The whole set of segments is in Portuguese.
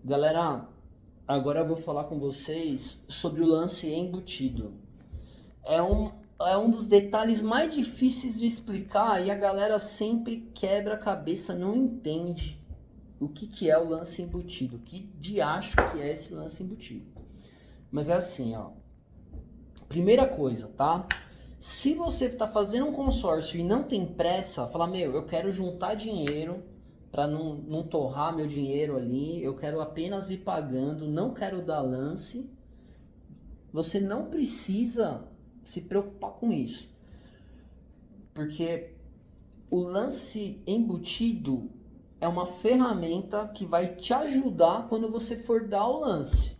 Galera, agora eu vou falar com vocês sobre o lance embutido. É um dos detalhes mais difíceis de explicar e a galera sempre quebra a cabeça, não entende o que é o lance embutido, que diacho que é esse lance embutido. Mas é assim, ó. Primeira coisa, tá? Se você tá fazendo um consórcio e não tem pressa, fala, eu quero juntar dinheiro para não torrar meu dinheiro ali, eu quero apenas ir pagando, não quero dar lance, você não precisa se preocupar com isso. Porque o lance embutido é uma ferramenta que vai te ajudar quando você for dar o lance.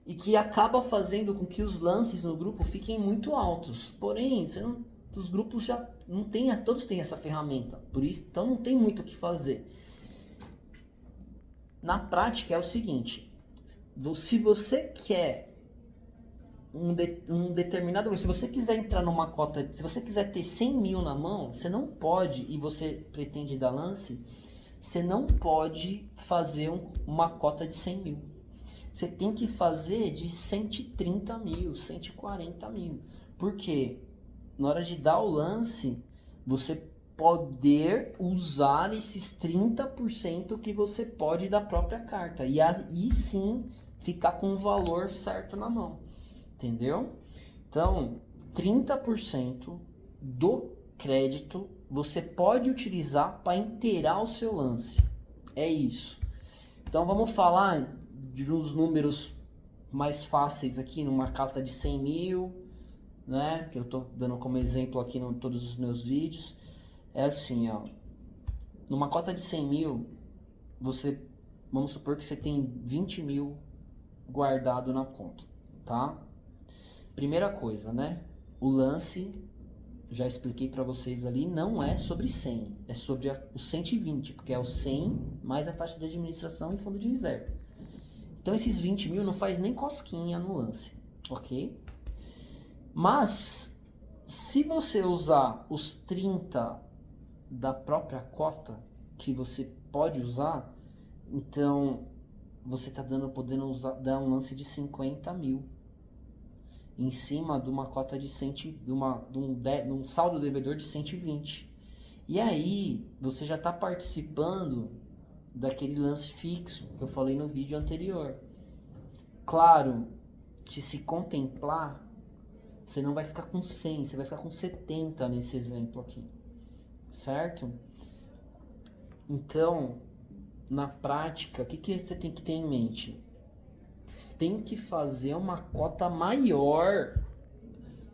E que acaba fazendo com que os lances no grupo fiquem muito altos. Porém, os grupos já não tem, todos têm essa ferramenta. Por isso, então não tem muito o que fazer. Na prática é o seguinte, se você quer um determinado, se você quiser entrar numa cota, se você quiser ter 100 mil na mão, você não pode, e você pretende dar lance, você não pode fazer uma cota de 100 mil. Você tem que fazer de 130 mil, 140 mil. Por quê? Na hora de dar o lance, você poder usar esses 30% que você pode da própria carta. E aí sim ficar com o valor certo na mão. Entendeu? Então, 30% do crédito você pode utilizar para inteirar o seu lance. É isso. Então vamos falar de uns números mais fáceis aqui, numa carta de 100 mil, né? Que eu tô dando como exemplo aqui em todos os meus vídeos. É assim, ó. Numa cota de 100 mil, vamos supor que você tem 20 mil guardado na conta, tá? Primeira coisa, né? O lance, já expliquei para vocês ali, não é sobre 100, é sobre os 120, porque é o 100 mais a taxa de administração e fundo de reserva. Então esses 20 mil não faz nem cosquinha no lance, ok? Mas, se você usar os 30 da própria cota que você pode usar, então você está podendo dar um lance de 50 mil em cima de uma cota de um saldo devedor de 120. E aí você já está participando daquele lance fixo que eu falei no vídeo anterior. Claro que se contemplar, você não vai ficar com 100, você vai ficar com 70 nesse exemplo aqui, certo? Então, na prática, o que você tem que ter em mente? Tem que fazer uma cota maior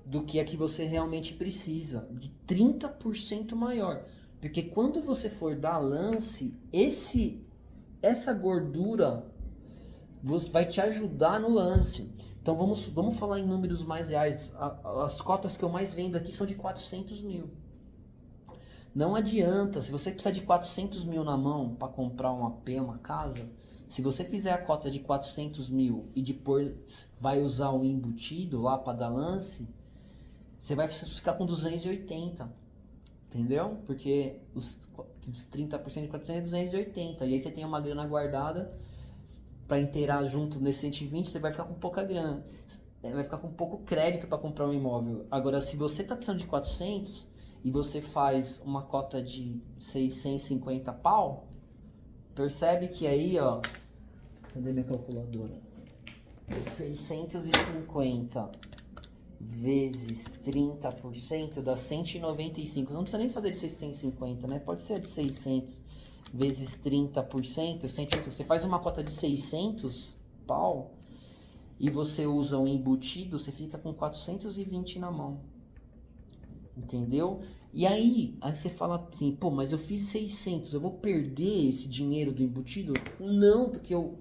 do que a que você realmente precisa, de 30% maior. Porque quando você for dar lance, essa gordura vai te ajudar no lance. Então vamos falar em números mais reais. As cotas que eu mais vendo aqui são de 400 mil. Não adianta, se você precisar de 400 mil na mão para comprar um AP, uma casa, se você fizer a cota de 400 mil e depois vai usar o embutido lá para dar lance, você vai ficar com 280, entendeu? Porque os 30% de 400 é 280, e aí você tem uma grana guardada para inteirar junto nesse 120, você vai ficar com pouca grana, vai ficar com pouco crédito para comprar um imóvel. Agora, se você está precisando de 400 e você faz uma cota de 650 pau, percebe que aí, ó, cadê minha calculadora? 650 vezes 30% dá 195. Não precisa nem fazer de 650, né? Pode ser de 600 vezes 30%, 180. Você faz uma cota de 600 pau e você usa um embutido, você fica com 420 na mão. Entendeu? E aí você fala assim, pô, mas eu fiz 600, eu vou perder esse dinheiro do embutido? Não, porque o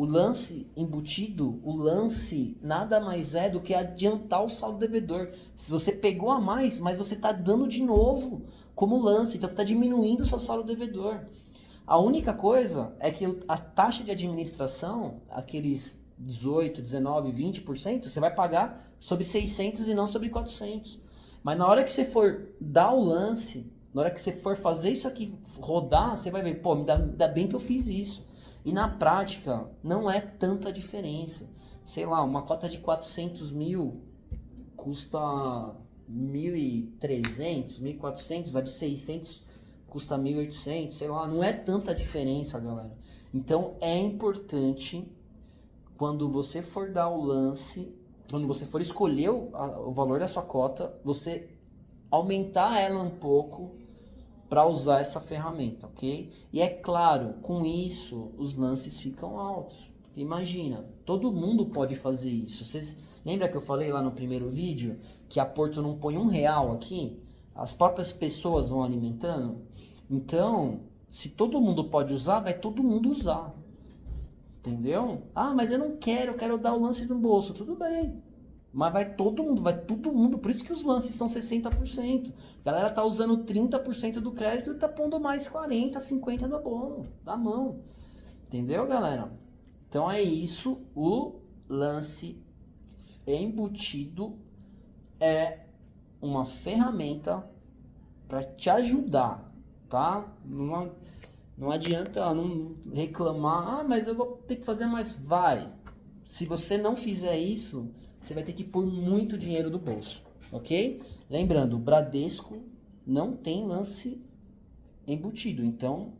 lance embutido, o lance nada mais é do que adiantar o saldo devedor. Se você pegou a mais, mas você está dando de novo como lance, então está diminuindo o seu saldo devedor. A única coisa é que a taxa de administração, aqueles 18, 19, 20%, você vai pagar sobre 600 e não sobre 400. Mas na hora que você for dar o lance, na hora que você for fazer isso aqui rodar, você vai ver, pô, ainda bem que eu fiz isso. E na prática, não é tanta diferença. Sei lá, uma cota de 400 mil custa 1.300, 1.400, a de 600 custa 1.800, sei lá, não é tanta diferença, galera. Então é importante, quando você for dar o lance, quando você for escolher o valor da sua cota, você aumentar ela um pouco para usar essa ferramenta, ok? E é claro, com isso os lances ficam altos. Porque imagina, todo mundo pode fazer isso. Vocês lembram que eu falei lá no primeiro vídeo que a Porto não põe R$ 1 aqui? As próprias pessoas vão alimentando. Então, se todo mundo pode usar, vai todo mundo usar. Entendeu? Ah, mas eu não quero, eu quero dar o lance no bolso. Tudo bem. Mas vai todo mundo. Por isso que os lances são 60%. A galera tá usando 30% do crédito e tá pondo mais 40, 50 da mão. Entendeu, galera? Então é isso. O lance embutido é uma ferramenta para te ajudar, tá? Não adianta não reclamar. Ah, mas eu vou ter que fazer mais. Vai. Se você não fizer isso, você vai ter que pôr muito dinheiro do bolso, ok? Lembrando, o Bradesco não tem lance embutido. Então,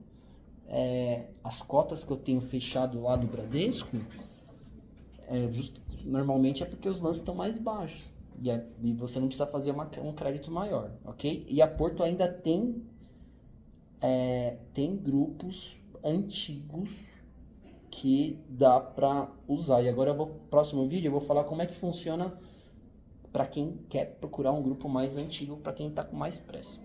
as cotas que eu tenho fechado lá do Bradesco, normalmente é porque os lances estão mais baixos. E você não precisa fazer um crédito maior, ok? E a Porto ainda tem grupos antigos que dá para usar. E agora próximo vídeo eu vou falar como é que funciona para quem quer procurar um grupo mais antigo, para quem está com mais pressa.